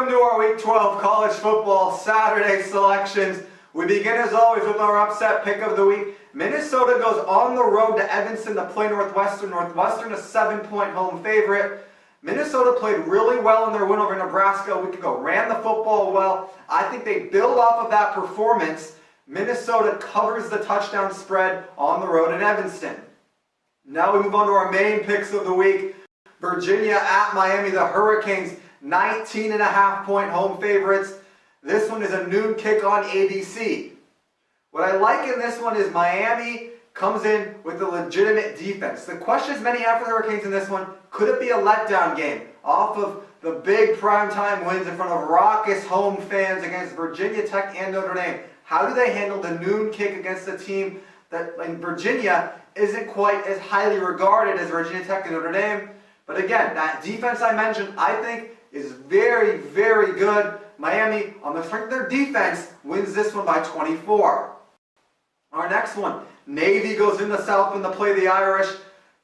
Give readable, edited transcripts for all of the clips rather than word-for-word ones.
Welcome to our Week 12 college football Saturday selections. We begin as always with our upset pick of the week. Minnesota goes on the road to Evanston to play Northwestern. Northwestern a 7-point home favorite. Minnesota played really well in their win over Nebraska a week ago. Ran the football well. I think they build off of that performance. Minnesota covers the touchdown spread on the road in Evanston. Now we move on to our main picks of the week. Virginia at Miami. The Hurricanes 19.5-point home favorites. This one is a noon kick on ABC. What I like in this one is Miami comes in with a legitimate defense. The questions many have for the Hurricanes in this one, could it be a letdown game off of the big primetime wins in front of raucous home fans against Virginia Tech and Notre Dame? How do they handle the noon kick against a team that in Virginia isn't quite as highly regarded as Virginia Tech and Notre Dame? But again, that defense I mentioned, I think is very, very good. Miami, on the strength of their defense, wins this one by 24. Our next one, Navy goes in the South Bend to play the Irish.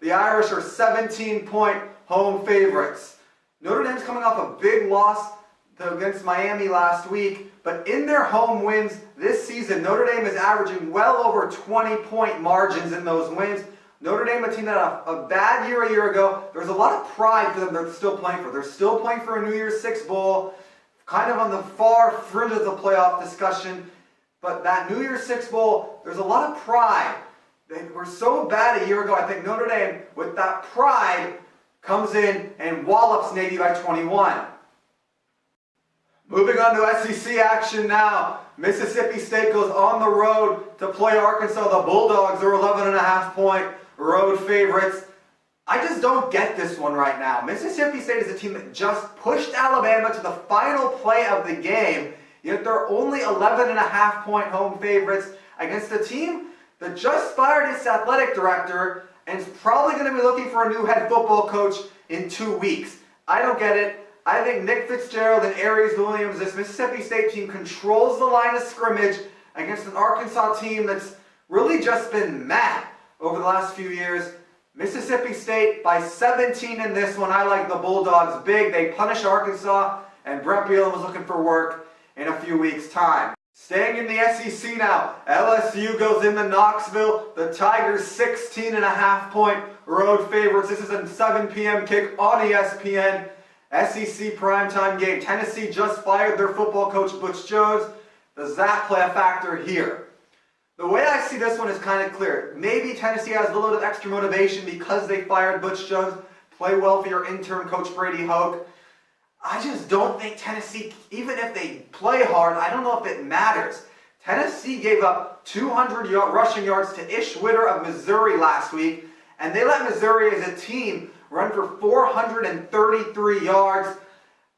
The Irish are 17-point home favorites. Notre Dame's coming off a big loss against Miami last week, but in their home wins this season, Notre Dame is averaging well over 20-point margins in those wins. Notre Dame, a team that had a bad year a year ago, there's a lot of pride for them they're still playing for. They're still playing for a New Year's Six Bowl, kind of on the far fringe of the playoff discussion. But that New Year's Six Bowl, there's a lot of pride. They were so bad a year ago, I think Notre Dame, with that pride, comes in and wallops Navy by 21. Moving on to SEC action now. Mississippi State goes on the road to play Arkansas. The Bulldogs are 11.5-point road favorites. I just don't get this one right now. Mississippi State is a team that just pushed Alabama to the final play of the game, yet they're only 11.5-point home favorites against a team that just fired its athletic director and is probably going to be looking for a new head football coach in 2 weeks. I don't get it. I think Nick Fitzgerald and Aries Williams, this Mississippi State team, controls the line of scrimmage against an Arkansas team that's really just been mad over the last few years. Mississippi State by 17 in this one. I like the Bulldogs big. They punish Arkansas, and Brett Bielema is looking for work in a few weeks' time. Staying in the SEC now, LSU goes into Knoxville. The Tigers 16.5-point road favorites. This is a 7 p.m. kick on ESPN. SEC primetime game. Tennessee just fired their football coach, Butch Jones. Does that play a factor here? The way I see this one is kind of clear. Maybe Tennessee has a little bit of extra motivation because they fired Butch Jones. Play well for your intern coach, Brady Hoke. I just don't think Tennessee, even if they play hard, I don't know if it matters. Tennessee gave up 200 rushing yards to Ish Witter of Missouri last week, and they let Missouri as a team run for 433 yards.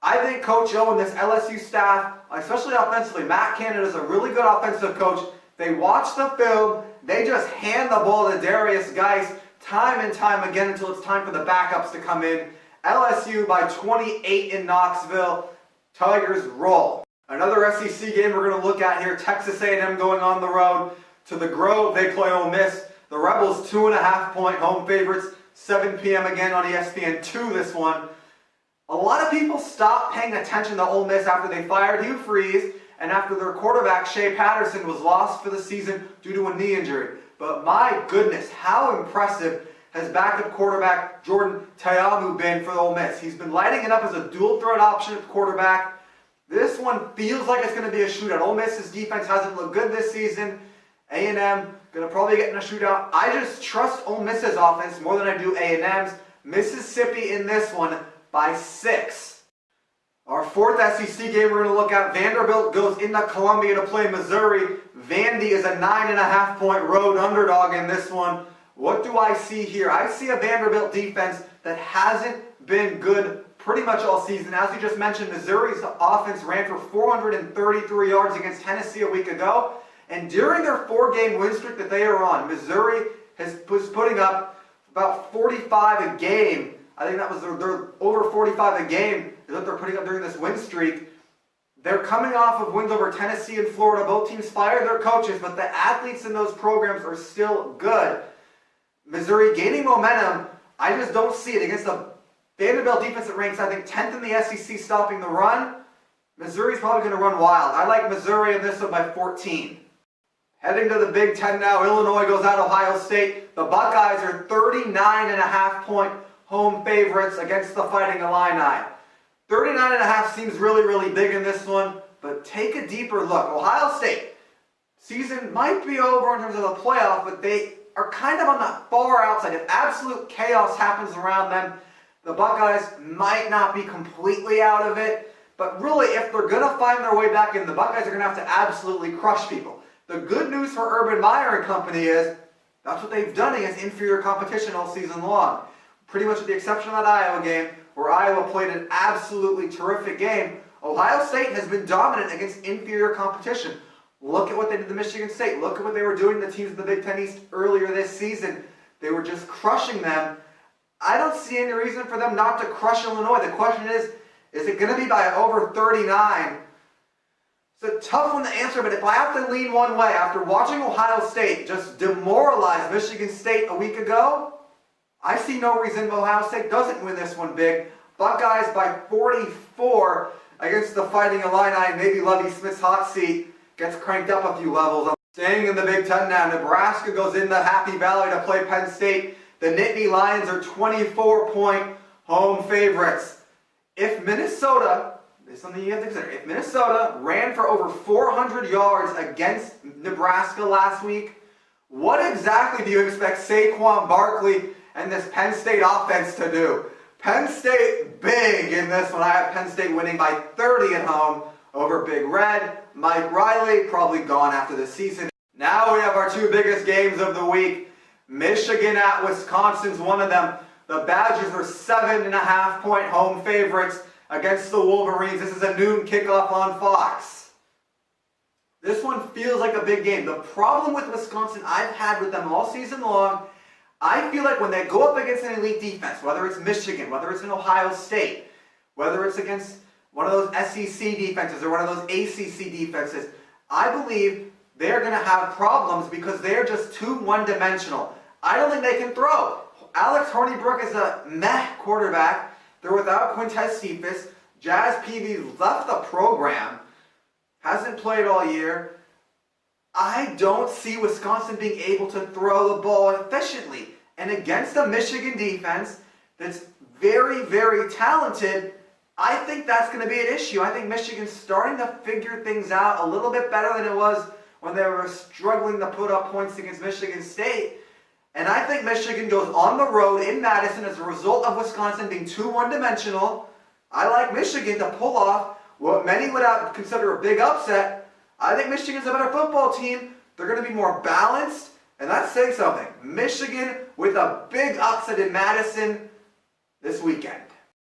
I think Coach O and this LSU staff, especially offensively, Matt Canada is a really good offensive coach. They watch the film, they just hand the ball to Darius Geis time and time again until it's time for the backups to come in. LSU by 28 in Knoxville. Tigers roll. Another SEC game we're going to look at here. Texas A&M going on the road to the Grove. They play Ole Miss. The Rebels 2.5-point home favorites. 7 p.m. again on ESPN2 this one. A lot of people stopped paying attention to Ole Miss after they fired Hugh Freeze and after their quarterback Shea Patterson was lost for the season due to a knee injury. But my goodness, how impressive has backup quarterback Jordan Ta'amu been for Ole Miss. He's been lighting it up as a dual threat option at quarterback. This one feels like it's going to be a shootout. Ole Miss's defense hasn't looked good this season. A&M going to probably get in a shootout. I just trust Ole Miss's offense more than I do A&M's. Mississippi in this one by 6. Our fourth SEC game we're going to look at, Vanderbilt goes into Columbia to play Missouri. Vandy is a 9.5-point road underdog in this one. What do I see here? I see a Vanderbilt defense that hasn't been good pretty much all season. As you just mentioned, Missouri's offense ran for 433 yards against Tennessee a week ago. And during their 4-game win streak that they are on, Missouri was putting up about 45 a game. I think that was they're over 45 a game is what they're putting up during this win streak. They're coming off of wins over Tennessee and Florida. Both teams fired their coaches, but the athletes in those programs are still good. Missouri gaining momentum, I just don't see it against the Vanderbilt defense that ranks, I think, 10th in the SEC stopping the run. Missouri's probably going to run wild. I like Missouri in this one by 14. Heading to the Big Ten now, Illinois goes at Ohio State. The Buckeyes are 39.5-point home favorites against the Fighting Illini. 39.5 seems really big in this one, but take a deeper look. Ohio State, season might be over in terms of the playoff, but they are kind of on the far outside. If absolute chaos happens around them, the Buckeyes might not be completely out of it, but really, if they're going to find their way back in, the Buckeyes are going to have to absolutely crush people. The good news for Urban Meyer and company is that's what they've done against inferior competition all season long. Pretty much with the exception of that Iowa game, where Iowa played an absolutely terrific game, Ohio State has been dominant against inferior competition. Look at what they did to Michigan State. Look at what they were doing to the teams in the Big Ten East earlier this season. They were just crushing them. I don't see any reason for them not to crush Illinois. The question is it going to be by over 39? It's a tough one to answer, but if I have to lean one way, after watching Ohio State just demoralize Michigan State a week ago, I see no reason Ohio State doesn't win this one big. Buckeyes by 44 against the Fighting Illini. Maybe Lovie Smith's hot seat gets cranked up a few levels. Staying in the Big Ten now, Nebraska goes into Happy Valley to play Penn State. The Nittany Lions are 24-point home favorites. If Minnesota, this is something you have to consider, if Minnesota ran for over 400 yards against Nebraska last week, what exactly do you expect Saquon Barkley and this Penn State offense to do? Penn State big in this one. I have Penn State winning by 30 at home over Big Red. Mike Riley probably gone after the season. Now we have our two biggest games of the week. Michigan at Wisconsin's one of them. The Badgers are 7.5-point home favorites against the Wolverines. This is a noon kickoff on Fox. This one feels like a big game. The problem with Wisconsin I've had with them all season long, I feel like when they go up against an elite defense, whether it's Michigan, whether it's in Ohio State, whether it's against one of those SEC defenses or one of those ACC defenses, I believe they're going to have problems because they're just too one-dimensional. I don't think they can throw. Alex Hornibrook is a meh quarterback. They're without Quintez Cephas. Jazz Peavy left the program. Hasn't played all year. I don't see Wisconsin being able to throw the ball efficiently. And against a Michigan defense that's very talented, I think that's going to be an issue. I think Michigan's starting to figure things out a little bit better than it was when they were struggling to put up points against Michigan State. And I think Michigan goes on the road in Madison as a result of Wisconsin being too one-dimensional. I like Michigan to pull off what many would consider a big upset. I think Michigan's a better football team. They're going to be more balanced. And that's saying something. Michigan with a big upset in Madison this weekend.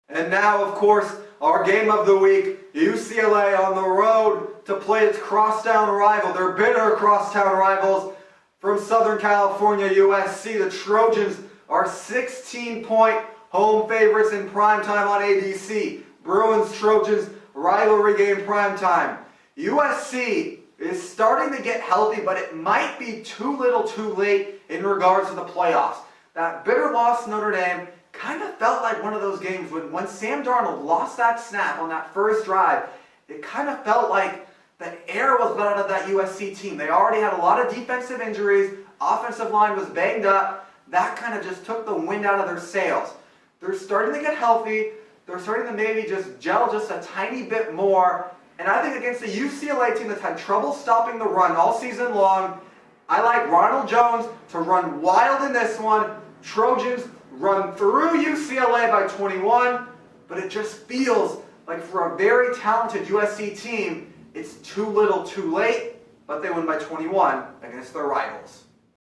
And now, of course, our game of the week, UCLA on the road to play its crosstown rival, their bitter crosstown rivals from Southern California, USC. The Trojans are 16-point home favorites in primetime on ABC. Bruins-Trojans rivalry game primetime. USC is starting to get healthy, but it might be too little too late in regards to the playoffs. That bitter loss to Notre Dame kind of felt like one of those games when Sam Darnold lost that snap on that first drive. It kind of felt like the air was let out of that USC team. They already had a lot of defensive injuries. Offensive line was banged up. That kind of just took the wind out of their sails. They're starting to get healthy. They're starting to maybe just gel just a tiny bit more. And I think against the UCLA team that's had trouble stopping the run all season long, I like Ronald Jones to run wild in this one. Trojans run through UCLA by 21, but it just feels like for a very talented USC team, it's too little too late, but they win by 21 against their rivals.